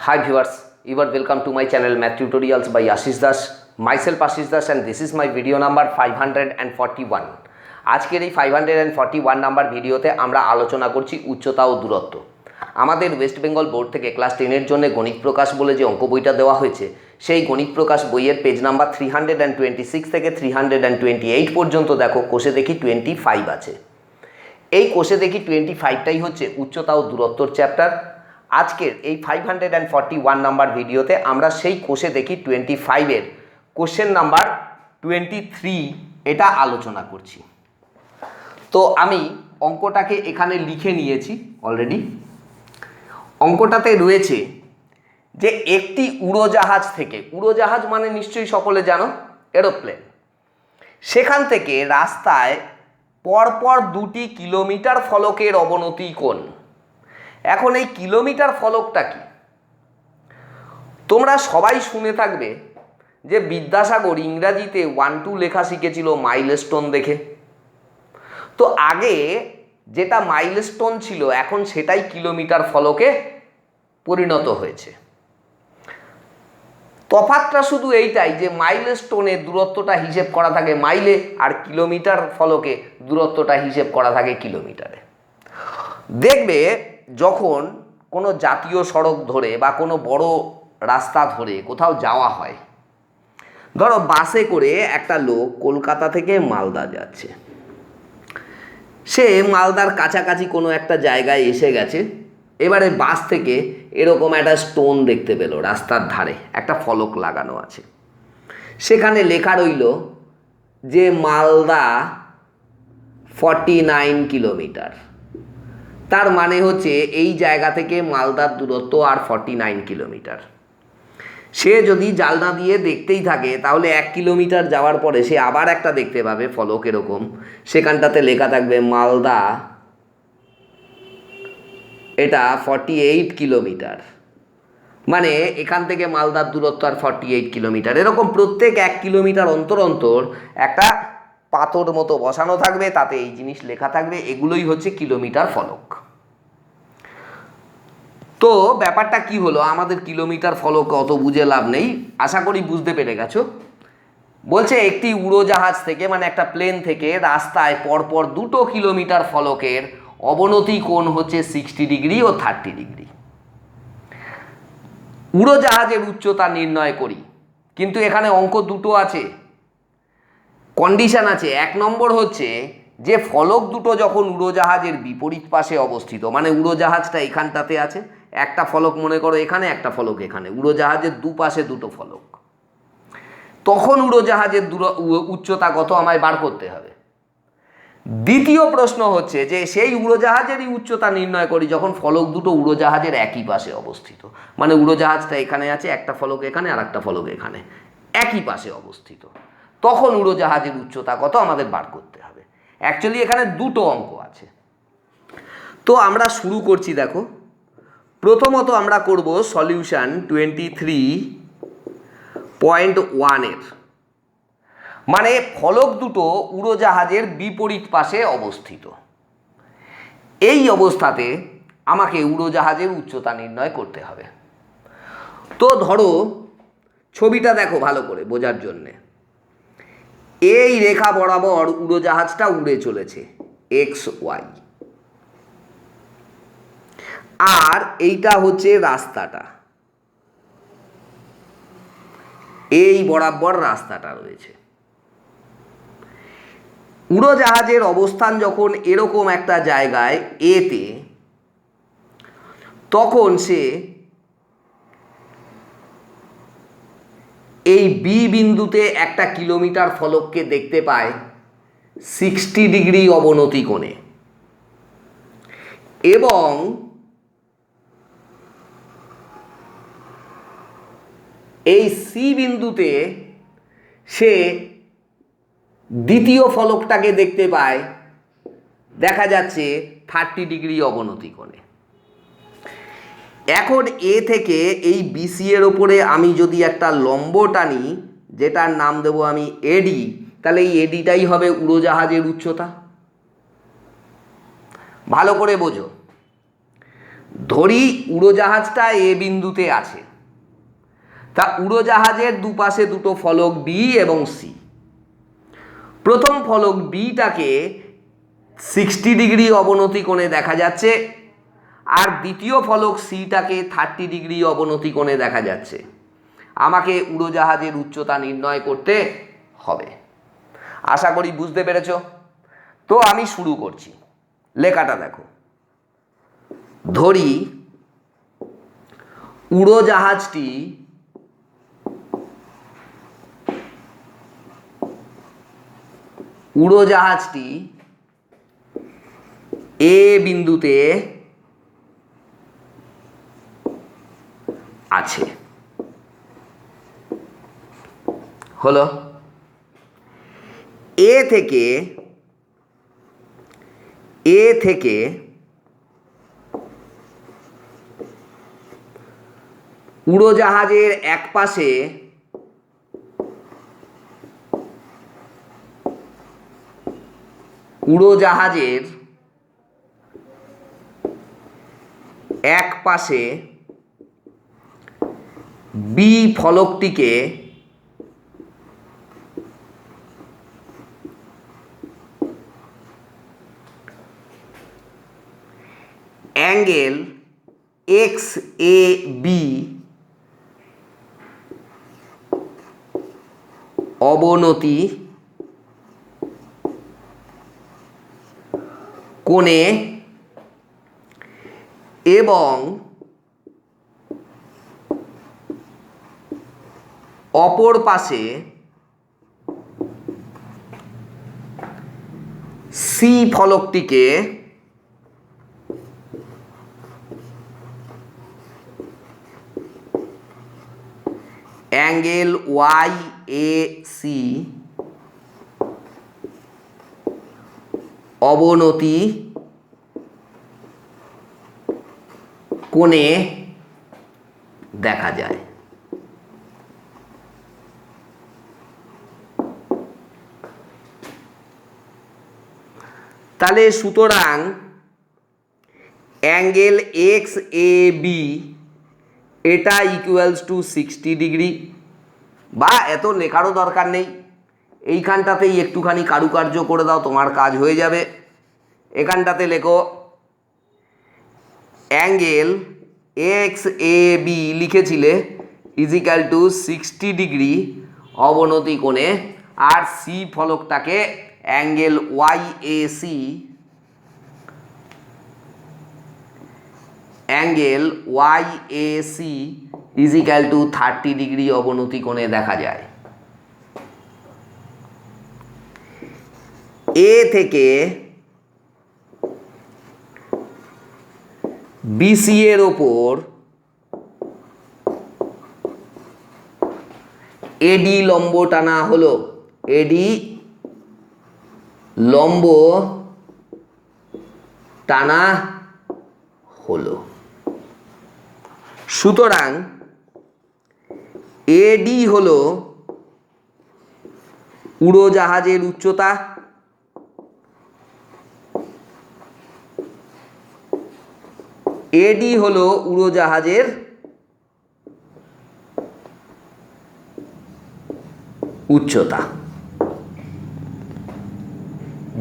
Hi viewers, you are welcome to my channel Math Tutorials by Ashish Das. Myself Ashish Das and this is my video number 541. আজকের এই 541 number ভিডিওতে আমরা আলোচনা করছি উচ্চতা ও দূরত্ব। আমাদের ওয়েস্ট বেঙ্গল বোর্ড থেকে ক্লাস 10 এর জন্য গণিত প্রকাশ বলে যে অঙ্ক বইটা দেওয়া হয়েছে সেই গণিত প্রকাশ বইয়ের পেজ নাম্বার 326 থেকে 328 পর্যন্ত দেখো কোষে দেখি 25 আছে। এই কোষে দেখি 25টাই হচ্ছে উচ্চতা ও দূরত্বর চ্যাপ্টার। আজকের এই 541 নাম্বার ভিডিওতে আমরা সেই কোষে দেখি 25 এর কোশ্চেন নাম্বার 23 এটা আলোচনা করছি। তো আমি অঙ্কটাকে এখানে লিখে নিয়েছি অলরেডি। অঙ্কটাতে রয়েছে যে একটি উড়োজাহাজ থেকে, উড়োজাহাজ মানে নিশ্চয়ই সকলে জানো এরোপ্লেন, সেখান থেকে রাস্তায় পরপর 2টি কিলোমিটার ফলকের অবনতি কোণ। এখন এই কিলোমিটার ফলকটা কি? তোমরা সবাই শুনে থাকবে যে বিদ্যাসাগর ইংরাজিতে 1-2 লেখা শিখেছিল মাইলস্টোন দেখে। তো আগে যেটা মাইলস্টোন ছিল এখন সেটাই কিলোমিটার ফলকে পরিণত হয়েছে। তফাৎটা শুধু এইটাই যে মাইলস্টোনে দূরত্বটা হিসেব করা থাকে মাইলে, আর কিলোমিটার ফলকে দূরত্বটা হিসেব করা থাকে কিলোমিটারে। দেখবে যখন কোনো জাতীয় সড়ক ধরে বা কোনো বড় রাস্তা ধরে কোথাও যাওয়া হয়, ধরো বাসে করে একটা লোক কলকাতা থেকে মালদা যাচ্ছে, সে মালদার কাছাকাছি কোনো একটা জায়গায় এসে গেছে। এবারে বাস থেকে এরকম একটা স্টোন দেখতে পেল, রাস্তার ধারে একটা ফলক লাগানো আছে, সেখানে লেখা রইল যে মালদা 49 কিলোমিটার। তার মানে হচ্ছে এই জায়গা থেকে মালদার দূরত্ব আর 49 কিলোমিটার। সে যদি জানলা দিয়ে দেখতেই থাকে তাহলে 1 কিলোমিটার যাওয়ার পরে সে আবার একটা দেখতে পাবে ফলক এরকম, সেখানটাতে লেখা থাকবে মালদা এটা 48 কিলোমিটার। মানে এখান থেকে মালদার দূরত্ব আর 48 কিলোমিটার। এরকম প্রত্যেক 1 কিলোমিটার অন্তর অন্তর একটা পাথর মতো বসানো থাকবে, তাতে এই জিনিস লেখা থাকবে, এগুলোই হচ্ছে কিলোমিটার ফলক। তো ব্যাপারটা কি হলো, আমাদের কিলোমিটার ফলক অত বুঝে লাভ নেই, আশা করি বুঝতে পেরে গেছো। বলছে একটি উড়োজাহাজ থেকে মানে একটা প্লেন থেকে রাস্তায় পরপর 2টো কিলোমিটার ফলকের অবনতি কোণ হচ্ছে 60 ডিগ্রি ও 30 ডিগ্রি। উড়োজাহাজের উচ্চতা নির্ণয় করি, কিন্তু এখানে অঙ্ক দুটো আছে, কন্ডিশন আছে। 1 নম্বর হচ্ছে যে ফলক দুটো যখন উড়োজাহাজের বিপরীত পাশে অবস্থিত, মানে উড়োজাহাজটা এখানটাতে আছে, একটা ফলক মনে করো এখানে, একটা ফলক এখানে, উড়োজাহাজের দুপাশে 2টো ফলক, তখন উড়োজাহাজের উচ্চতা কত আমায় বার করতে হবে। দ্বিতীয় প্রশ্ন হচ্ছে যে সেই উড়োজাহাজেরই উচ্চতা নির্ণয় করি যখন ফলক দুটো উড়োজাহাজের একই পাশে অবস্থিত, মানে উড়োজাহাজটা এখানে আছে, একটা ফলক এখানে আর একটা ফলক এখানে, একই পাশে অবস্থিত, তখন উড়োজাহাজের উচ্চতা কত আমাদের বার করতে হবে। অ্যাকচুয়ালি এখানে 2টো অঙ্ক আছে। তো আমরা শুরু করছি। দেখো প্রথমত আমরা করব সলিউশন 23.1 এর, মানে ফলক দুটো উড়োজাহাজের বিপরীত পাশে অবস্থিত। এই অবস্থাতে আমাকে উড়োজাহাজের উচ্চতা নির্ণয় করতে হবে। তো ধরো ছবিটা দেখো ভালো করে বোঝার জন্যে। এই রেখা বরাবর উড়োজাহাজটা উড়ে চলেছে XY, আর এইটা হচ্ছে রাস্তাটা, এই বরাবর রাস্তাটা রয়েছে। উড়োজাহাজের অবস্থান যখন এরকম একটা জায়গায় এতে, তখন সে এই বি বিন্দুতে একটা কিলোমিটার ফলককে দেখতে পায় 60 ডিগ্রি অবনতি কোণে, এবং এই সি বিন্দুতে সে দ্বিতীয় ফলকটাকে দেখতে পায়, দেখা যাচ্ছে 30 ডিগ্রি অবনতি কোণে। এখন এ থেকে এই বিসি এর ওপরে আমি যদি একটা লম্ব টানি, যেটার নাম দেব আমি এডি, তাহলে এই এডিটাই হবে উড়োজাহাজের উচ্চতা। ভালো করে বোঝো, ধরি উড়োজাহাজটা এ বিন্দুতে আছে, তা উড়োজাহাজের দুপাশে দুটো ফলক বি এবং সি। প্রথম ফলক বিটাকে 60 ডিগ্রি অবনতি কোণে দেখা যাচ্ছে, আর দ্বিতীয় ফলক সিটাকে 30 ডিগ্রি অবনতি কোণে দেখা যাচ্ছে। আমাকে উড়োজাহাজের উচ্চতা নির্ণয় করতে হবে। আশা করি বুঝতে পেরেছ। তো আমি শুরু করছি, লেখাটা দেখো। ধরি উড়োজাহাজটি এ বিন্দুতে আছে, হলো। এ থেকে উড়োজাহাজের এক পাশে বি ফলকটিকে অ্যাঙ্গেল XAB অবনতি কোণে এবং অপর পাশে সি ফলকটিকে অ্যাঙ্গেল YAC অবনতি কোণে দেখা যায়। তাহলে সুতরাং অ্যাঙ্গেল XAB এটা ইকুয়ালস টু 60 ডিগ্রি, বা এত লেখারও দরকার নেই, এইখানটাতেই একটুখানি কারুকার্য করে দাও, তোমার কাজ হয়ে যাবে। এখানটাতে লেখো অ্যাঙ্গেল XAB লিখেছিলে ইজিক্যাল টু 60 ডিগ্রি অবনতি কোণে, আর সি ফলকটাকে angle YAC is equal to 30 degree অবনতি কোণে দেখা যায়। এ থেকে বিসি এর ওপর এডি লম্ব টানা হলো, এডি লম্ব টানা হলো। সুতরাং এডি হলো উড়োজাহাজের উচ্চতা, এডি হলো উড়োজাহাজের উচ্চতা।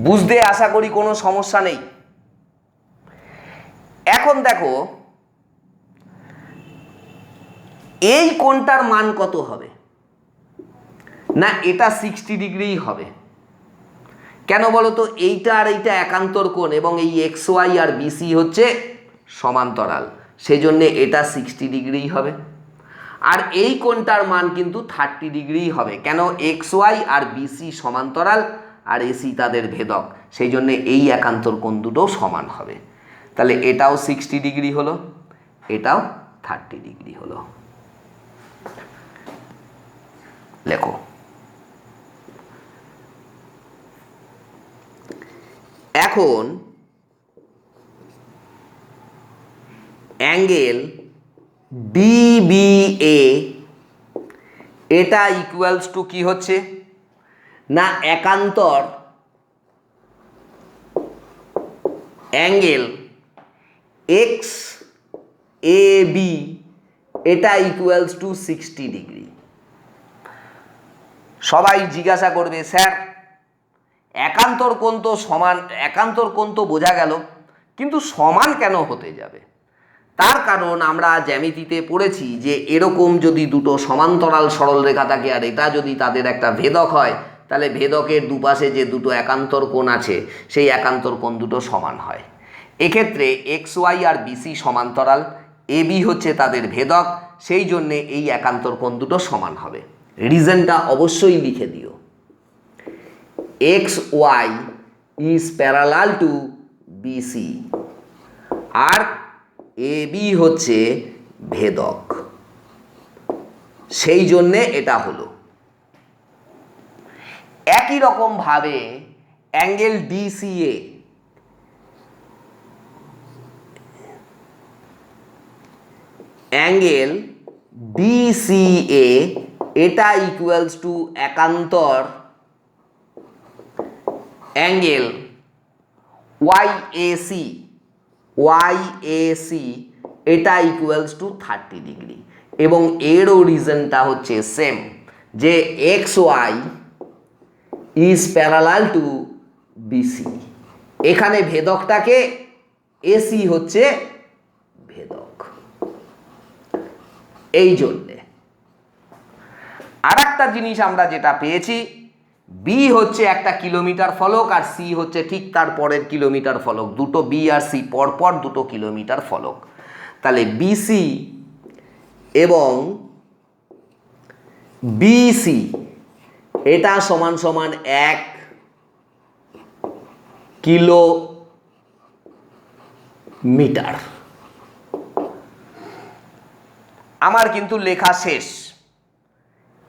বুঝতে আশা করি কোনো সমস্যা নেই। এখন দেখো এই কোণটার মান কত হবে? না, এটা 60 ডিগ্রিই হবে। কেন বলো তো? এইটা আর এইটা একান্তর কোণ, এবং এই XY আর BC হচ্ছে সমান্তরাল, সেই জন্যে এটা 60 ডিগ্রিই হবে। আর এই কোণটার মান কিন্তু 30 ডিগ্রিই হবে। কেন? XY আর BC সমান্তরাল, আর AC তাদের ভেদক, সেই জন্যে এই একান্তর কোণ দুটো সমান হবে। তাহলে এটাও 60 ডিগ্রি হলো, এটাও 30 ডিগ্রি হলো। লেখো এখন অ্যাঙ্গেল DBA এটা ইকুয়ালস টু কি হচ্ছে? না, একান্তর অ্যাঙ্গেল XAB এ বি এটা ইকুয়ালস টু 60 ডিগ্রি। সবাই জিজ্ঞাসা করবে স্যার একান্তর কোণ তো সমান, একান্তর কোণ তো বোঝা গেল, কিন্তু সমান কেন হতে যাবে? তার কারণ আমরা জ্যামিতিতে পড়েছি যে এরকম যদি দুটো সমান্তরাল সরলরেখা থাকে আর এটা যদি তাদের একটা ভেদক হয়, তাহলে ভেদকের দুপাশে যে দুটো একান্তর কোণ আছে সেই একান্তর কোণ দুটো সমান হয়। এক্ষেত্রে এক্স ওয়াই আর বিসি সমান্তরাল, এ বি হচ্ছে তাদের ভেদক, সেই জন্যে এই একান্তর কোণ দুটো সমান হবে। রিজনটা অবশ্যই লিখে দিও, X Y is parallel to BC আর এ বি হচ্ছে ভেদক, সেই জন্যে এটা হলো। একই রকম ভাবে অ্যাঙ্গেল ডিসিএ, অ্যাঙ্গেল ডিসিএ এটা ইকুয়ালস টু একান্তর অ্যাঙ্গেল ওয়াইএসি, ওয়াইএসি এটা ইকুয়ালস টু 30 ডিগ্রি, এবং এরও রিজনটা হচ্ছে সেম, যে X Y is parallel to BC. এখানে ভেদকটাকে এসি হচ্ছে ভেদক, এই জন্যে। আর একটা জিনিস আমরা যেটা পেয়েছি, বি হচ্ছে একটা কিলোমিটার ফলক আর সি হচ্ছে ঠিক তার পরের কিলোমিটার ফলক, দুটো বি আর সি পরপর দুটো কিলোমিটার ফলক। তাহলে বিসি এবং বিসি এটা সমান সমান 1 কিলোমিটার। আমার কিন্তু লেখা শেষ।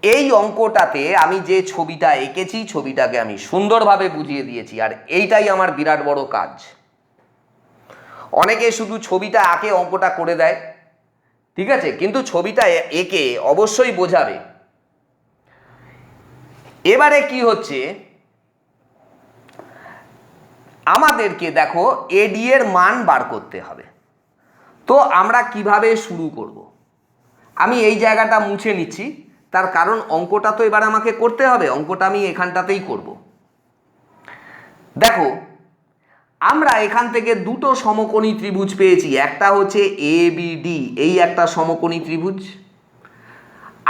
এই অঙ্কটাতে আমি যে ছবিটা এঁকেছি ছবিটাকে আমি সুন্দরভাবে বুঝিয়ে দিয়েছি, আর এইটাই আমার বিরাট বড় কাজ। অনেকে শুধু ছবিটা আঁকে অঙ্কটা করে দেয়, ঠিক আছে, কিন্তু ছবিটা এঁকে অবশ্যই বোঝাবে। এবারে কি হচ্ছে, আমাদেরকে দেখো এডি এর মান বার করতে হবে। তো আমরা কিভাবে শুরু করব? আমি এই জায়গাটা মুছে নিচ্ছি, তার কারণ অঙ্কটা তো এবার আমাকে করতে হবে, অঙ্কটা আমি এখানটাতেই করব। দেখো আমরা এখান থেকে দুটো সমকোণী ত্রিভুজ পেয়েছি, একটা হচ্ছে এবিডি, এই একটা সমকোণী ত্রিভুজ,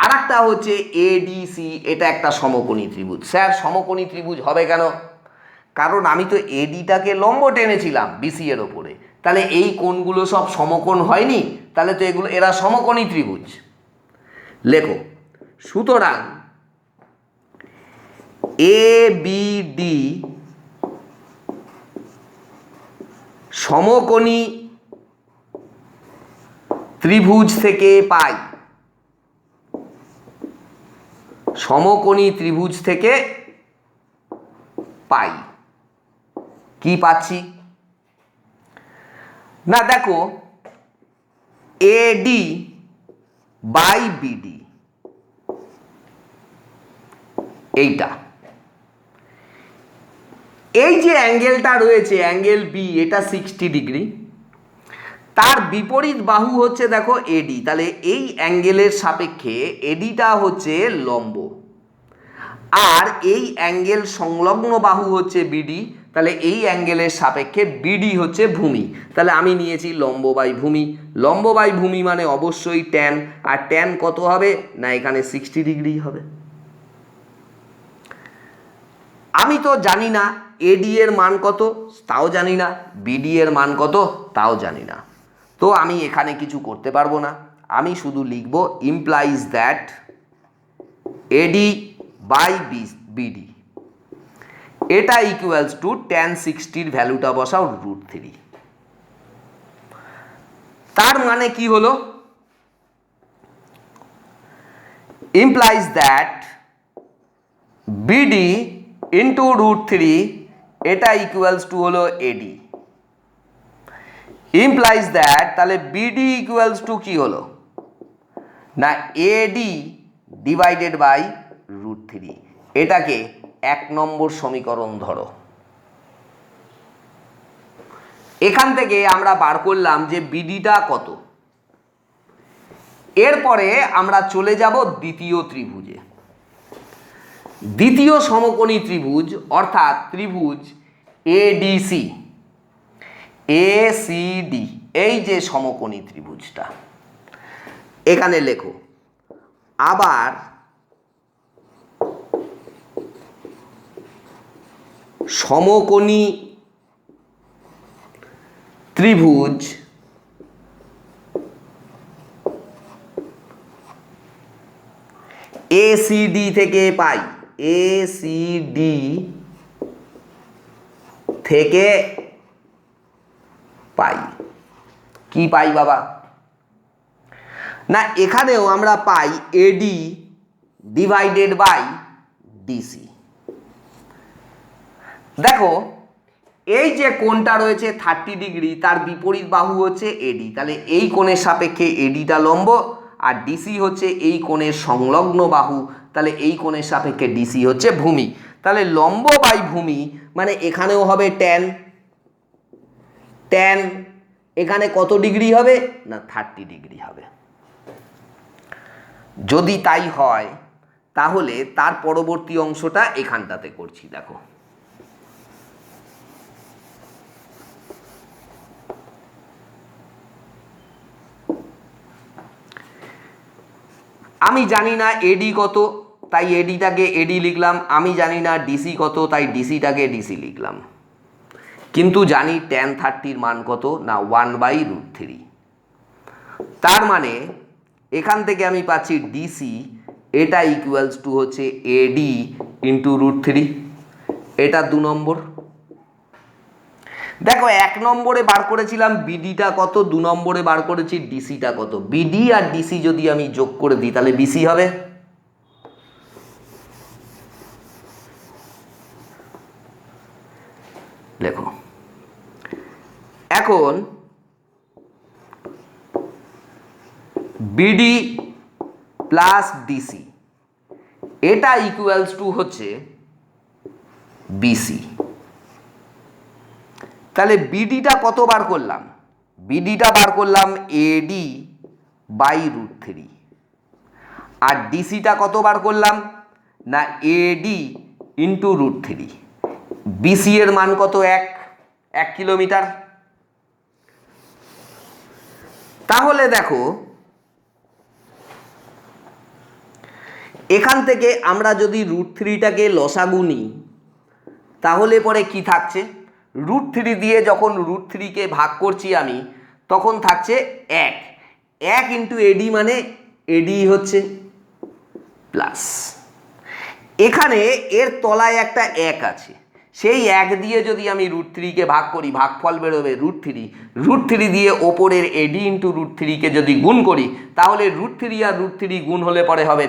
আর একটা হচ্ছে এডিসি, এটা একটা সমকোণী ত্রিভুজ। স্যার সমকোণী ত্রিভুজ হবে কেন? কারণ আমি তো এডিটাকে লম্ব টেনেছিলাম বিসি এর ওপরে, তাহলে এই কোণগুলো সব সমকোণ হয়নি, তাহলে তো এরা সমকোণী ত্রিভুজ। লেখো, সুতরাং এবিডি সমকোণী ত্রিভুজ থেকে পাই, সমকোণী ত্রিভুজ থেকে পাই। কি পাচ্ছি না, দেখো এডি বাই বিডি, এইটা, এই যে অ্যাঙ্গেলটা রয়েছে অ্যাঙ্গেল বি, এটা 60 ডিগ্রি, তার বিপরীত বাহু হচ্ছে দেখো এডি, তাহলে এই অ্যাঙ্গেলের সাপেক্ষে এডিটা হচ্ছে লম্ব, আর এই অ্যাঙ্গেল সংলগ্ন বাহু হচ্ছে বিডি, তাহলে এই অ্যাঙ্গেলের সাপেক্ষে বিডি হচ্ছে ভূমি। তাহলে আমি নিয়েছি লম্ব বাই ভূমি, লম্ব বাই ভূমি মানে অবশ্যই ট্যান, আর ট্যান কত হবে না, এখানে 60 ডিগ্রি হবে। আমি তো জানি না এডি এর মান কত, তাও জানি না, বিডি এর মান কত, তাও জানি না, তো আমি এখানে কিছু করতে পারবো না। আমি শুধু লিখব implies that AD by BD এটা ইকুয়ালস টু tan 60 ভ্যালুটা বসাও √3। তার মানে কি হলো, ইমপ্লাইজ দ্যাট বিডি ইন্টু √3 এটা ইকুয়ালস টু হলো এডি, ইমপ্লাইজ দ্যাট তাহলে বিডি ইকুয়ালস টু কি হলো না এডি ডিভাইডেড বাই √3। এটাকে 1 নম্বর সমীকরণ ধরো। এখান থেকে আমরা বার করলাম যে বিডিটা কত, এরপরে আমরা চলে যাব দ্বিতীয় ত্রিভুজে। দ্বিতীয় সমকোণী ত্রিভুজ অর্থাৎ ত্রিভুজ এডিসি, এসিডি, এই যে সমকোণী ত্রিভুজটা এখানে লেখো। আবার সমকোণী ত্রিভুজ এসিডি থেকে পাই, এসিডি থেকে পাই কি পাই বাবা? না এখানেও আমরা পাই এডি ডিভাইডেড বাই ডিসি। দেখো এই যে কোণটা রয়েছে 30 ডিগ্রি, তার বিপরীত বাহু হচ্ছে এডি, তাহলে এই কোণের সাপেক্ষে এডিটা লম্ব, আর ডিসি হচ্ছে এই কোণের সংলগ্ন বাহু, তাহলে এই কোণের সাপেক্ষে ডিসি হচ্ছে ভূমি। তাহলে লম্ব বাই ভূমি মানে এখানেও হবে ট্যান, ট্যান এখানে কত ডিগ্রি হবে? না 30 ডিগ্রি হবে। যদি তাই হয় তাহলে তার পরবর্তী অংশটা এখানটাতে করছি। দেখো আমি জানি না এডি কত, তাই এডিটাকে এডি লিখলাম। আমি জানি না ডিসি কত, তাই ডিসিটাকে ডিসি লিখলাম। কিন্তু জানি ট্যান 30-র মান কত? না 1/√3। তার মানে এখান থেকে আমি পাচ্ছি ডিসি, এটা ইকুয়ালস টু হচ্ছে এডি ইন্টু √3। এটা 2 নম্বর। দেখো 1 নম্বরে বার করেছিলাম বিডিটা কত, 2 নম্বরে বার করেছি ডিসিটা কত। বিডি আর ডিসি যদি আমি যোগ করে দিই তাহলে বিসি হবে। দেখো এখন বিডি প্লাস ডিসি এটা ইকুয়ালস টু হচ্ছে বিসি। তাহলে বিডিটা কত বার করলাম? বিডিটা বার করলাম এডি বাই √3, আর ডিসিটা কত বার করলাম? না এডি ইন্টু √3। বিসি এর মান কত? 1 কিলোমিটার। তাহলে দেখো এখান থেকে আমরা যদি √3টাকে লসাগু নিই তাহলে পরে কি থাকছে? √3 দিয়ে যখন √3কে ভাগ করছি আমি তখন থাকছে 1 ইন্টু এডি, মানে এডি হচ্ছে প্লাস। এখানে এর তলায় একটা 1 আছে, সেই 1 দিয়ে যদি আমি √3কে ভাগ করি ভাগফল বেরোবে √3 দিয়ে ওপরের এডি ইন্টু √3কে যদি গুণ করি তাহলে √3 আর √3 গুণ হলে পরে হবে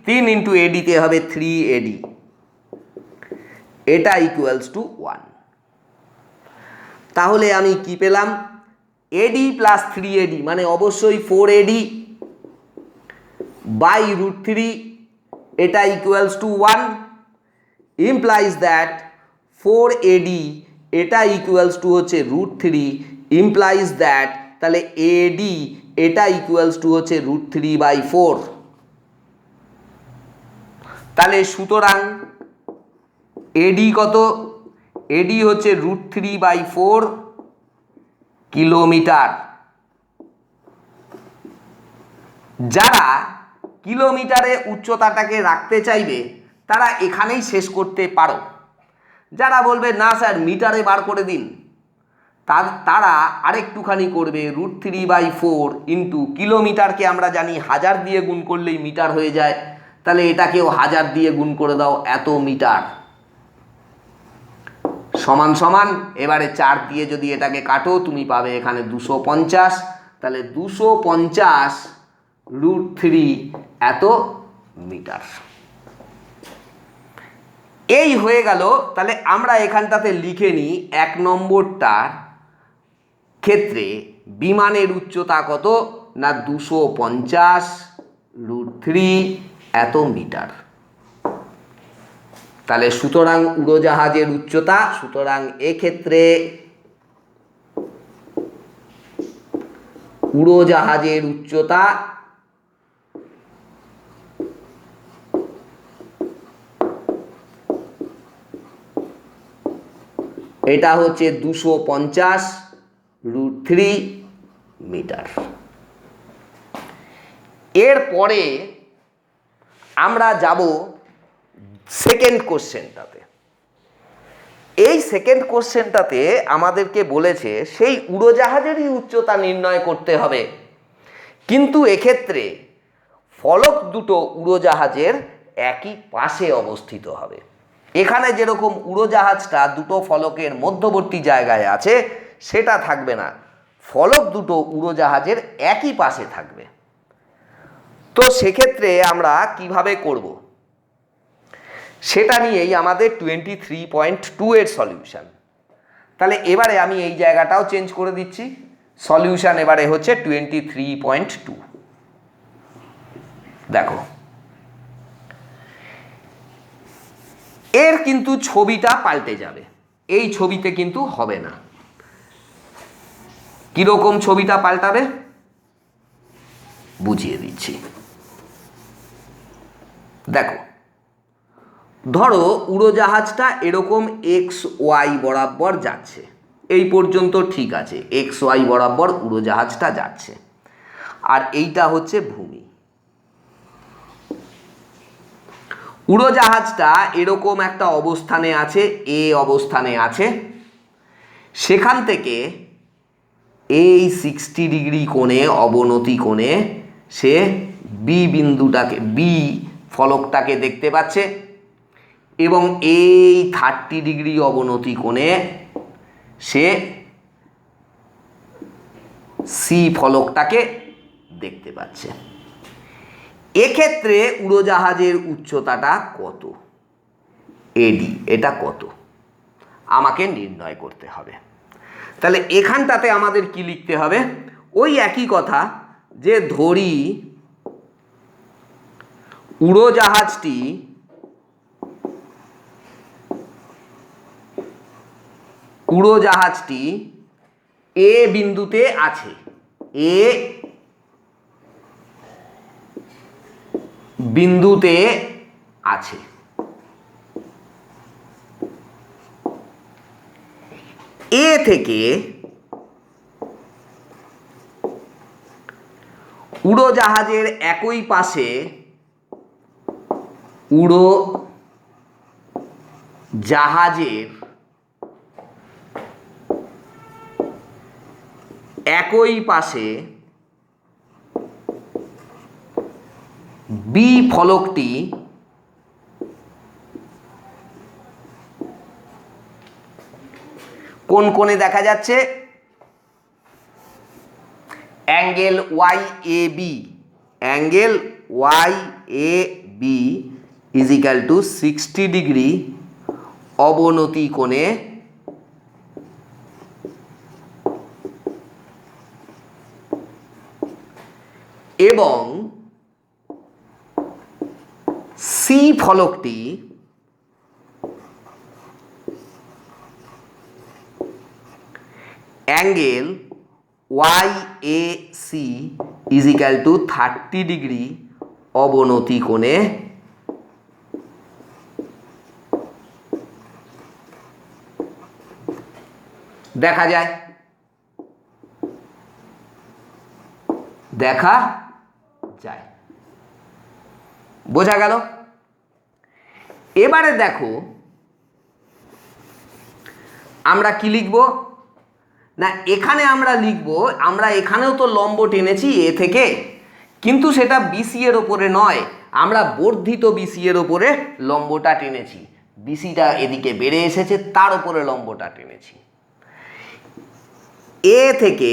3 ইন্টু এডিতে হবে 3AD। এটা ইকুয়ালস টু 1। তাহলে আমি কি পেলাম? এডি প্লাস 3AD মানে অবশ্যই 4AD বাই √3, এটা equals two 1, implies that 4AD এটা ইকুয়ালস টু হচ্ছে √3, ইমপ্লাইজ দ্যাট তাহলে এডি এটা ইকুয়ালস টু হচ্ছে √3/4। তাহলে সুতরাং এডি কত? এডি হচ্ছে √3/4 কিলোমিটার। যারা কিলোমিটারে উচ্চতাটাকে রাখতে চাইবে তারা এখানেই শেষ করতে পারো। যারা বলবে না স্যার মিটারে বার করে দিন, তারা আরেকটুখানি করবে √3/4 ইন্টু কিলোমিটারকে আমরা জানি 1000 দিয়ে গুণ করলেই মিটার হয়ে যায়, তাহলে এটাকেও 1000 দিয়ে গুণ করে দাও, এত মিটার সমান সমান। এবারে 4 দিয়ে যদি এটাকে কাটো তুমি পাবে এখানে 250, তাহলে 250 √3 এত মিটার। এই হয়ে গেল। তাহলে আমরা এখানটাতে লিখে নিই 1 নম্বরটার ক্ষেত্রে বিমানের উচ্চতা কত? না 250 √3 এত মিটার। তাহলে সুতরাং উড়োজাহাজের উচ্চতা, সুতরাং এক্ষেত্রে উড়োজাহাজের উচ্চতা এটা হচ্ছে 250√3 মিটার। এরপরে আমরা যাব সেকেন্ড কোশ্চেনটাতে। এই সেকেন্ড কোশ্চেনটাতে আমাদেরকে বলেছে সেই উড়োজাহাজেরই উচ্চতা নির্ণয় করতে হবে, কিন্তু এক্ষেত্রে ফলক দুটো উড়োজাহাজের একই পাশে অবস্থিত হবে। এখানে যেরকম উড়োজাহাজটা দুটো ফলকের মধ্যবর্তী জায়গায় আছে সেটা থাকবে না, ফলক দুটো উড়োজাহাজের একই পাশে থাকবে। তো সেক্ষেত্রে আমরা কিভাবে করব সেটা নিয়েই আমাদের 23.2 এর সলিউশন। তাহলে এবারে আমি এই জায়গাটাও চেঞ্জ করে দিচ্ছি, সলিউশন এবারে হচ্ছে 23.2। দেখো এর কিন্তু ছবিটা পাল্টে যাবে, এই ছবিতে কিন্তু হবে না। কিরকম ছবিটা পাল্টাবে বুঝিয়ে দিচ্ছি। দেখো ধরো উড়োজাহাজটা এরকম XY বরাবর যাচ্ছে, এই পর্যন্ত ঠিক আছে, XY বরাবর উড়োজাহাজটা যাচ্ছে, আর এইটা হচ্ছে ভূমি। উড়োজাহাজটা এরকম একটা অবস্থানে আছে, এ অবস্থানে আছে, সেখান থেকে এই 60 ডিগ্রি কোণে অবনতি কোণে সে বি বিন্দুটাকে, বি ফলকটাকে দেখতে পাচ্ছে, এবং এই 30 ডিগ্রি অবনতি কোণে সে সি ফলকটাকে দেখতে পাচ্ছে। এক্ষেত্রে উড়োজাহাজের উচ্চতাটা কত, এডি, এটা কত আমাকে নির্ণয় করতে হবে। তাহলে এখানটাতে আমাদের কি লিখতে হবে, ওই একই কথা, যে ধরি উড়োজাহাজটি এ বিন্দুতে আছে, এ বিন্দুতে আছে। এ থেকে উড়োজাহাজের একই পাশে উড়োজাহাজের একই পাশে বি ফলকটি কোন কোণে দেখা যাচ্ছে, angle YAB, angle YAB is equal to 60 degree অবনতি কোণে এবং সি ফলকটি angle YAC is equal to 30 degree অবনতি কোণে দেখা যায়, দেখা যায়। বোঝা গেল? এবারে দেখো আমরা কি লিখব না, এখানে আমরা লিখব, আমরা এখানেও তো লম্ব টেনেছি এ থেকে, কিন্তু সেটা BC এর ওপরে নয়, আমরা বর্ধিত BC এর ওপরে লম্বটা টেনেছি, BCটা এদিকে বেড়ে এসেছে, তার উপরে লম্বটা টেনেছি। এ থেকে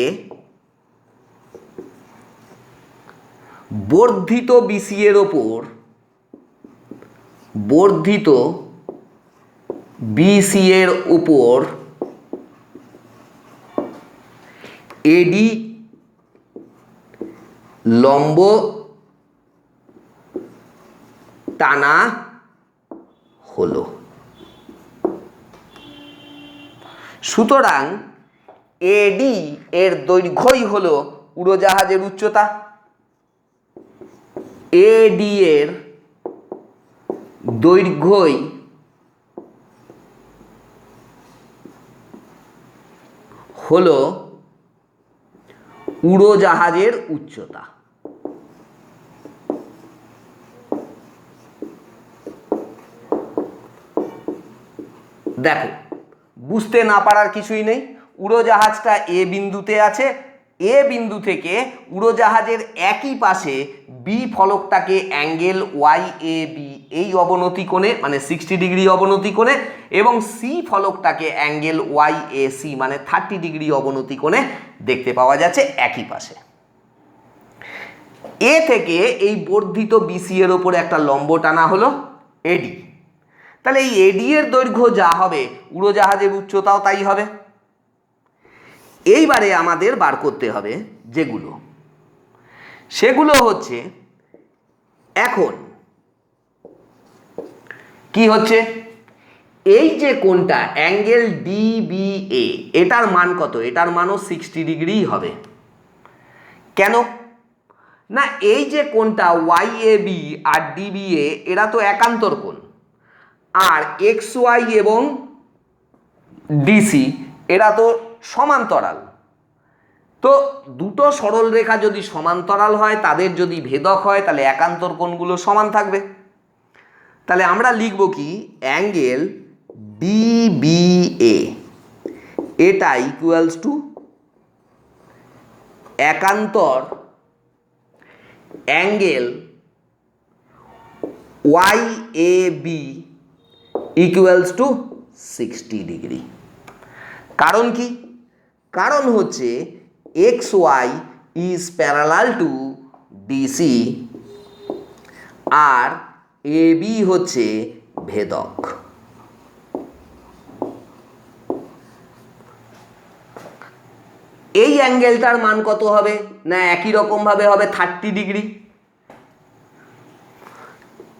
বর্ধিত BC এর ওপর, বর্ধিত BC এর উপর এডি লম্ব টানা হলো। সুতরাং এডি এর দৈর্ঘ্যই হলো উড়োজাহাজের উচ্চতা, এডি এর দৈর্ঘ্যই হলো উড়োজাহাজের উচ্চতা। দেখো, বুঝতে না পারার কিছুই নেই। উড়োজাহাজটা এ বিন্দুতে আছে, এ বিন্দু থেকে উড়োজাহাজের একই পাশে বি ফলকটাকে অ্যাঙ্গেল ওয়াই এ বি এই অবনতি কোণে মানে 60 ডিগ্রি অবনতি কোণে এবং সি ফলকটাকে অ্যাঙ্গেল ওয়াই এ সি মানে 30 ডিগ্রি অবনতি কোণে দেখতে পাওয়া যাচ্ছে একই পাশে। এ থেকে এই বর্ধিত বিসি এর ওপরে একটা লম্ব টানা হলো এডি। তাহলে এই এডি এর দৈর্ঘ্য যা হবে উড়োজাহাজের উচ্চতাও তাই হবে। এইবারে আমাদের বার করতে হবে সেগুলো হচ্ছে, এখন কি হচ্ছে, এই যে কোণটা অ্যাঙ্গেল ডিবিএ এটার মান কত? এটার মানও 60 ডিগ্রি হবে। কেন না, এই যে কোণটা Y A B R DBA এরা তো একান্তর কোণ, আর এক্স ওয়াই এবং ডিসি এরা তো সমান্তরাল। তো দুটো সরল রেখা যদি সমান্তরাল হয়, তাদের যদি ভেদক হয়, তাহলে একান্তর কোণগুলো সমান থাকবে। তাহলে আমরা লিখব কি, অ্যাঙ্গেল ডিবিএ এটা ইকুয়ালস টু একান্তর angle Y A B equals to 60 degree. কারণ কি? কারণ হচ্ছে X Y is parallel to DC আর এ বি হচ্ছে ভেদক। এই অ্যাঙ্গেলটার মান কত হবে না, একই রকম ভাবে হবে 30 ডিগ্রি।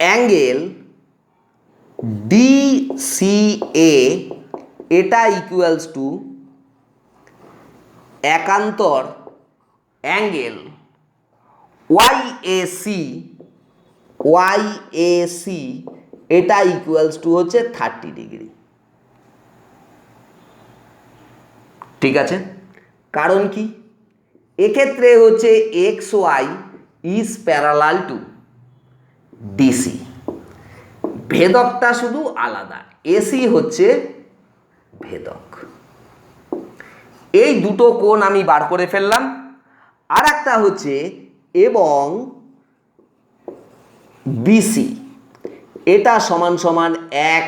অ্যাঙ্গেল ডিসিএ এটা ইকুয়ালস টু একান্তর অ্যাঙ্গেল ওয়াই এ সি এটা ইকুয়ালস টু হচ্ছে 30 ডিগ্রি। ঠিক আছে, কারণ কি, এক্ষেত্রে হচ্ছে X Y is parallel to DC, ভেদকটা শুধু আলাদা, এসি হচ্ছে ভেদক। এই দুটো কোণ আমি বার করে ফেললাম। আর একটা হচ্ছে এবং বিসি এটা সমান সমান 1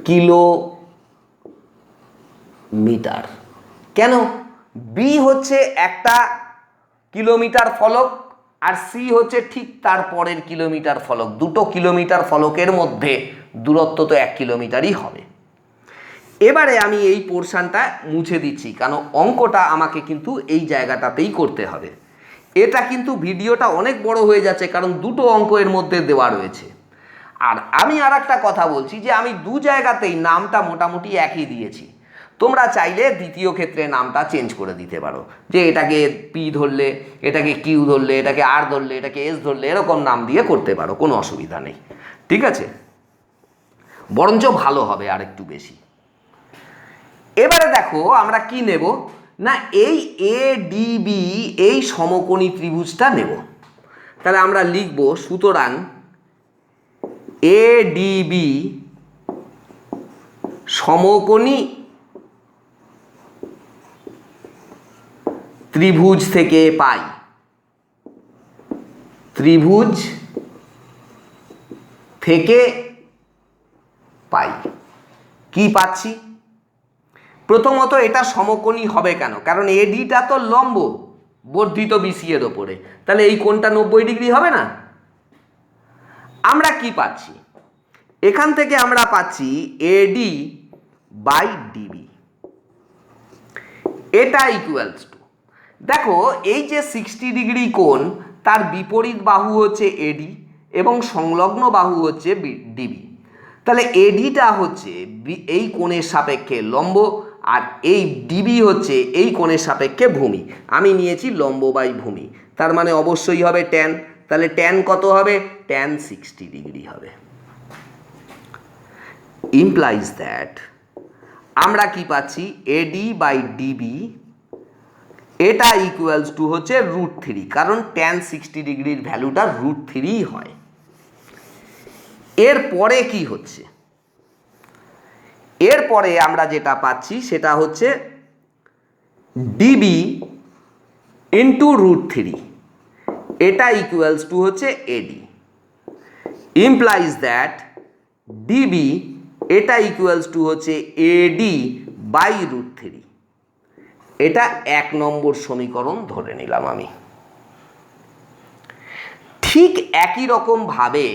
কিলোমিটার। কেন? বি হচ্ছে একটা কিলোমিটার ফলক আর সি হচ্ছে ঠিক তার পরের কিলোমিটার ফলক। দুটো কিলোমিটার ফলকের মধ্যে দূরত্ব তো 1 কিলোমিটারই হবে। এবারে আমি এই পোর্শনটা মুছে দিচ্ছি, কারণ অঙ্কটা আমাকে কিন্তু এই জায়গাটাতেই করতে হবে। এটা কিন্তু ভিডিওটা অনেক বড় হয়ে যাচ্ছে, কারণ দুটো অঙ্ক এর মধ্যে দেওয়া রয়েছে। আর আমি আর একটা কথা বলছি যে আমি দু জায়গাতেই নামটা মোটামুটি একই দিয়েছি। তোমরা চাইলে দ্বিতীয় ক্ষেত্রে নামটা চেঞ্জ করে দিতে পারো, যে এটাকে পি ধরলে, এটাকে কিউ ধরলে, এটাকে আর ধরলে, এটাকে এস ধরলে, এরকম নাম দিয়ে করতে পারো, কোনো অসুবিধা নেই। ঠিক আছে, বরঞ্চ ভালো হবে আর একটু বেশি। এবারে দেখো আমরা কি নেব না, এই এ ডিবি এই সমকোণী ত্রিভুজটা নেব। তাহলে আমরা লিখব, সুতরাং এ ডিবি সমকোণী ত্রিভুজ থেকে পাই, ত্রিভুজ থেকে পাই কি পাচ্ছি? প্রথমত এটা সমকোণী হবে কেন? কারণ এডিটা তো লম্ব বর্ধিত বিসি এর ওপরে, তাহলে এই কোণটা 90 ডিগ্রি হবে না? আমরা কি পাচ্ছি এখান থেকে? আমরা পাচ্ছি এডি বাই ডিবি, এটা ইকুয়ালস টু, দেখো এই যে 60 ডিগ্রি কোণ তার বিপরীত বাহু হচ্ছে এডি এবং সংলগ্ন বাহু হচ্ছে ডিবি। তাহলে এডিটা হচ্ছে এই কোণের সাপেক্ষে লম্ব আর এই ডিবি হচ্ছে এই কোণের সাপেক্ষে ভূমি। আমি নিয়েছি লম্ব বাই ভূমি, তার মানে অবশ্যই হবে ট্যান। তাহলে ট্যান কত হবে? ট্যান 60 ডিগ্রি হবে। ইমপ্লাইজ দ্যাট আমরা কি পাচ্ছি এডি বাই ডিবি এটা ইকুয়ালস টু হচ্ছে √3, কারণ tan 60 ডিগ্রির ভ্যালুটা √3 হয়। এরপরে কি হচ্ছে, এরপরে আমরা যেটা পাচ্ছি সেটা হচ্ছে ডিবি ইন্টু √3, এটা ইকুয়ালস টু হচ্ছে এডি, ইমপ্লাইজ দ্যাট ডিবি এটা ইকুয়ালস টু হচ্ছে এডি বাই √3। এটা 1 নম্বর সমীকরণ ধরে নিলাম আমি। ঠিক একই রকম ভাবে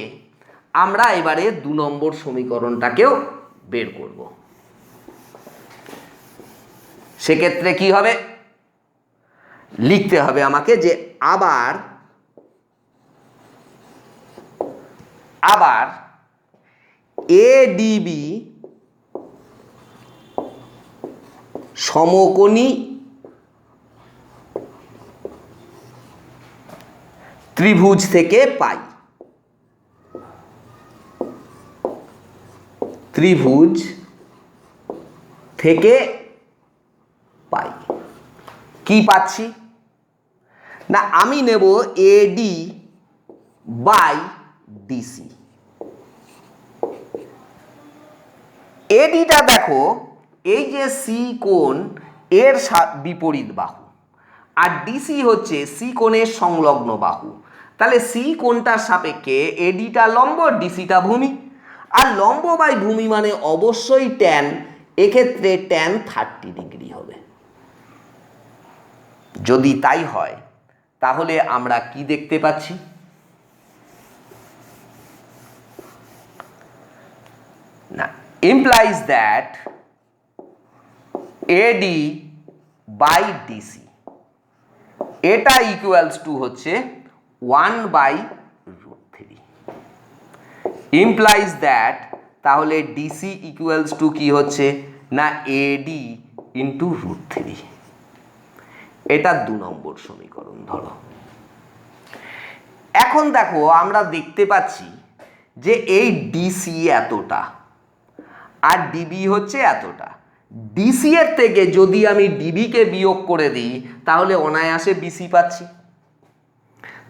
আমরা এবারে 2 নম্বর সমীকরণটাকেও বের করব। সেক্ষেত্রে কি হবে, লিখতে হবে আমাকে যে আবার এডিবি সমকোণী ত্রিভুজ থেকে পাই, ত্রিভুজ থেকে পাই। কি পাচ্ছি না, আমি নেব এডি বাই ডিসি। এডিটা দেখো এই যে সি কোণ এর বিপরীত বাহু, আর ডিসি হচ্ছে সি কোণের সংলগ্ন বাহু। তাহলে সি কোণটার সাপেক্ষে এডিটা লম্ব, ডিসিটা ভূমি, আর লম্ব বাই ভূমি মানে অবশ্যই ট্যান, এক্ষেত্রে ট্যান 30 ডিগ্রি হবে। যদি তাই হয় তাহলে আমরা কি দেখতে পাচ্ছি, না, implies that AD by DC এটা ইকুয়ালস টু হচ্ছে 1/√3, implies that তাহলে DC ইকুয়ালস টু কি হচ্ছে না AD ইন্টু √3। এটা 2 নম্বর সমীকরণ ধরো। এখন দেখো আমরা দেখতে পাচ্ছি যে এই ডিসি এতটা আর ডিবি হচ্ছে এতটা। ডিসি এর থেকে যদি আমি ডিবিকে বিয়োগ করে দিই তাহলে অনায়াসে বিসি পাচ্ছি।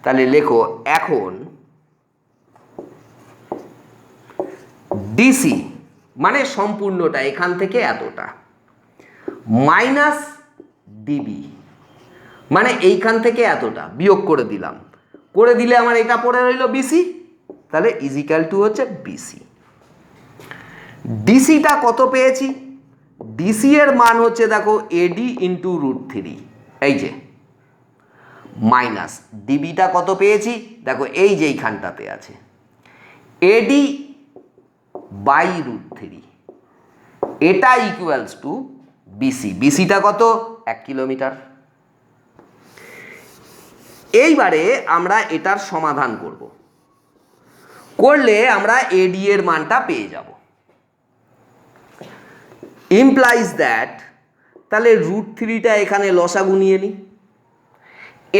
তাহলে লেখো এখন ডিসি মানে সম্পূর্ণটা এখান থেকে এতটা মাইনাস ডিবি মানে এইখান থেকে এতটা বিয়োগ করে দিলাম, করে দিলে আমার এটা পড়ে রইল বিসি, তাহলে ইজিক্যাল টু হচ্ছে বিসি। ডিসিটা কত পেয়েছি, ডিসি এর মান হচ্ছে দেখো এডি ইন্টু √3, এই যে মাইনাস ডিবিটা কত পেয়েছি দেখো এই যে এইখানটাতে আছে এডি বাই √3, এটা ইকুয়ালস টু বিসি। বিসিটা কত 1 কিলোমিটার। এইবারে আমরা এটার সমাধান করব, করলে আমরা এডি এর মানটা পেয়ে যাব। ইমপ্লাইজ দ্যাট তাহলে √3টা এখানে লসাগু নিয়ে নিই,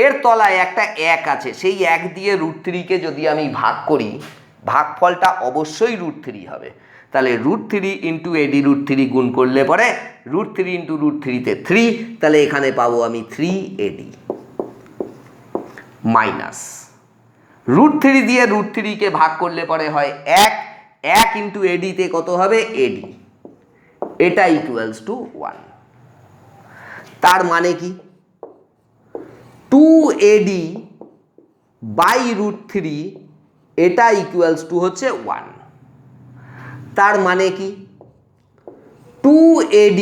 এর তলায় একটা 1 আছে, সেই 1 দিয়ে √3কে যদি আমি ভাগ করি ভাগফলটা অবশ্যই √3 হবে। তাহলে √3 ইন্টু এডি √3 গুণ করলে পরে √3 ইন্টু √3-তে 3, তাহলে এখানে পাবো আমি 3AD মাইনাস √3 দিয়ে √3কে ভাগ করলে পরে হয় 1 ইন্টু এডিতে কত হবে এডি, এটা ইকুয়ালস টু 1। তার মানে কি 2AD বাই √3 এটা ইকুয়ালস টু হচ্ছে 1। তার মানে কি 2AD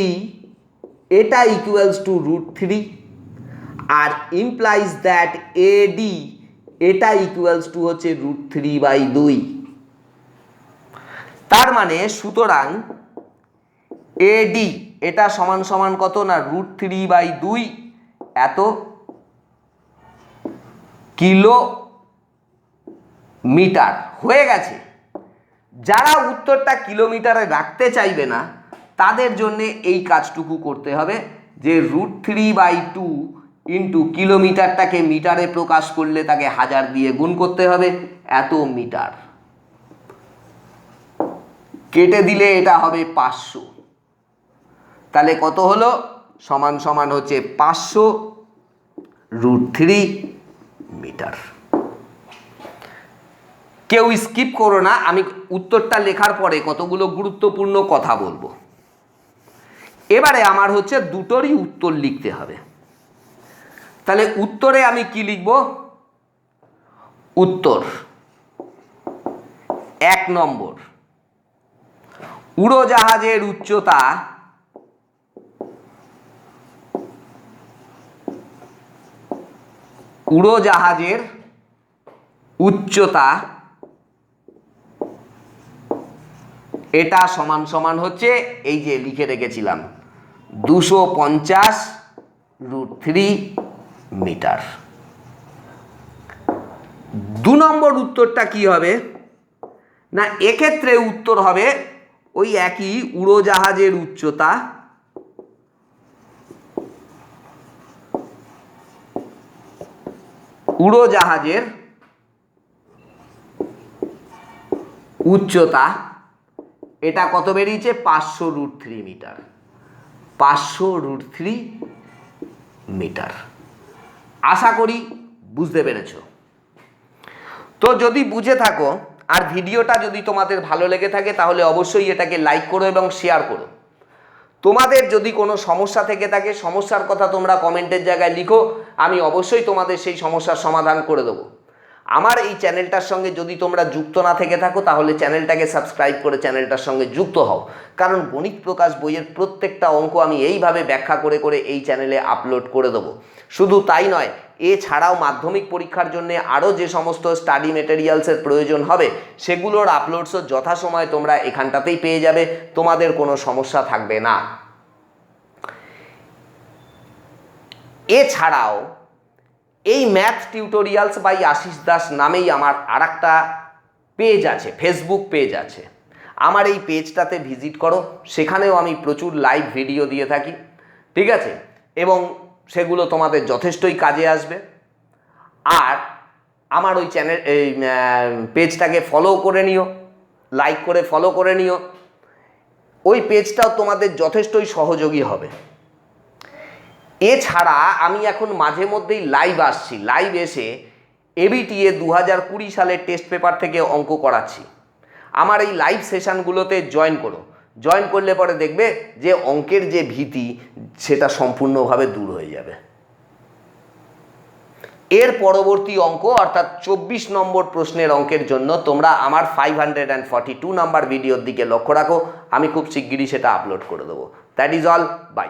এটা ইকুয়ালস টু √3 আর ইমপ্লাইজ দ্যাট AD এটা ইকুয়ালস টু হচ্ছে √3/2। তার মানে সুতরাং AD এটা সমান সমান কত না √3/2 এত কিলোমিটার হয়ে গেছে। যারা উত্তরটা কিলোমিটারে রাখতে চাইবে না তাদের জন্য এই কাজটুকু করতে হবে যে √3/2 ইন্টু কিলোমিটারটাকে মিটারে প্রকাশ করলে তাকে 1000 দিয়ে গুণ করতে হবে, এত মিটার কেটে দিলে এটা হবে 500। তাহলে কত হলো? সমান সমান হচ্ছে 500√3 মিটার। কেউ স্কিপ করো না, আমি উত্তরটা লেখার পরে কতগুলো গুরুত্বপূর্ণ কথা বলবো। এবারে আমার হচ্ছে দুটোরই উত্তর লিখতে হবে। তাহলে উত্তরে আমি কি লিখব? উত্তর 1 নম্বর, উড়োজাহাজের উচ্চতা এটা সমান সমান হচ্ছে এই যে লিখে রেখেছিলাম 250√3 মিটার। 2 নম্বর উত্তরটা কি হবে না, এক্ষেত্রে উত্তর হবে ওই একই উড়োজাহাজের উচ্চতা এটা কত বেরিয়েছে? 500√3 মিটার। 500√3 মিটার। আশা করি বুঝতে পেরেছ। তো যদি বুঝে থাকো আর ভিডিওটা যদি তোমাদের ভালো লেগে থাকে তাহলে অবশ্যই এটাকে লাইক করো এবং শেয়ার করো। তোমাদের যদি কোনো সমস্যা থেকে থাকে, সমস্যার কথা তোমরা কমেন্টের জায়গায় লিখো, আমি অবশ্যই তোমাদের সেই সমস্যার সমাধান করে দেবো। আমার এই চ্যানেলটার সঙ্গে যদি তোমরা যুক্ত না থেকে থাকো তাহলে চ্যানেলটাকে সাবস্ক্রাইব করে চ্যানেলটার সঙ্গে যুক্ত হও, কারণ গণিত প্রকাশ বইয়ের প্রত্যেকটা অঙ্ক আমি এইভাবে ব্যাখ্যা করে করে এই চ্যানেলে আপলোড করে দেবো। শুধু তাই নয়, এছাড়াও মাধ্যমিক পরীক্ষার জন্য আরও যে সমস্ত স্টাডি মেটেরিয়ালসের প্রয়োজন হবে সেগুলোর আপলোডসও যথাসময়ে তোমরা এখানটাতেই পেয়ে যাবে, তোমাদের কোনো সমস্যা থাকবে না। এছাড়াও এই math tutorials by Ashis Das নামেই আমার আরেকটা পেজ আছে, ফেসবুক পেজ আছে। আমার এই পেজটাতে ভিজিট করো, সেখানেও আমি প্রচুর লাইভ ভিডিও দিয়ে থাকি, ঠিক আছে, এবং সেগুলো তোমাদের যথেষ্টই কাজে আসবে। আর আমার ওই পেজটাকে ফলো করে নিও, লাইক করে ফলো করে নিও, ওই পেজটাও তোমাদের যথেষ্টই সহযোগী হবে। এছাড়া আমি এখন মাঝে মধ্যেই লাইভ আসছি, লাইভ এসে এবিটিএ 2020 সালের টেস্ট পেপার থেকে অঙ্ক করাচ্ছি। আমার এই লাইভ সেশনগুলোতে জয়েন করো, জয়েন করলে পরে দেখবে যে অঙ্কের যে ভীতি সেটা সম্পূর্ণভাবে দূর হয়ে যাবে। এর পরবর্তী অঙ্ক অর্থাৎ 24 নম্বর প্রশ্নের অঙ্কের জন্য তোমরা আমার 542 নাম্বার ভিডিওর দিকে লক্ষ্য রাখো, আমি খুব শিগগিরই সেটা আপলোড করে দেবো। That is all, by.